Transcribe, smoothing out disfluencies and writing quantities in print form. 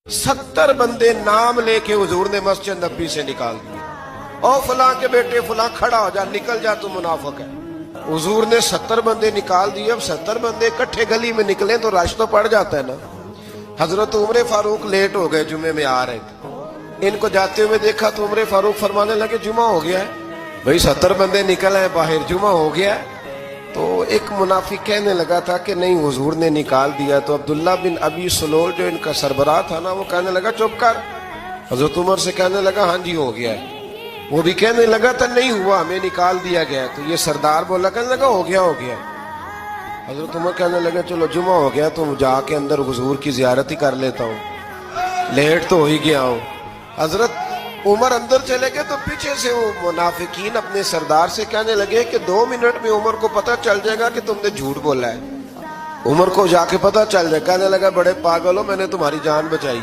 70 بندے نام لے کے حضور نے مسجد نبی سے نکال دیے. او فلاں کے بیٹے فلاں کھڑا ہو جا, نکل جا, تو منافق ہے. حضور نے 70 بندے نکال دیے. اب 70 بندے اکٹھے گلی میں نکلیں تو رش تو پڑ جاتا ہے نا. حضرت عمر فاروق لیٹ ہو گئے, جمعے میں آ رہے تھے. ان کو جاتے ہوئے دیکھا تو عمر فاروق فرمانے لگے جمعہ ہو گیا ہے بھائی, 70 بندے نکل آئے باہر, جمعہ ہو گیا ہے. تو ایک منافق کہنے لگا تھا کہ نہیں حضور نے نکال دیا. تو عبداللہ بن ابی سلول جو ان کا سربراہ تھا نا, وہ کہنے لگا چپ کر. حضرت عمر سے کہنے لگا ہاں جی ہو گیا ہے. وہ بھی کہنے لگا تھا نہیں ہوا, ہمیں نکال دیا گیا. تو یہ سردار بولا, کہنے لگا ہو گیا ہو گیا. حضرت عمر کہنے لگا چلو جمعہ ہو گیا تو جا کے اندر حضور کی زیارت ہی کر لیتا ہوں, لیٹ تو ہو ہی گیا ہوں. حضرت عمر اندر چلے گئے تو پیچھے سے وہ منافقین اپنے سردار سے کہنے لگے کہ 2 منٹ میں عمر کو پتہ چل جائے گا کہ تم نے جھوٹ بولا ہے. عمر کو جا کے پتہ چل جائے. کہنے لگا بڑے پاگل ہو, میں نے تمہاری جان بچائی.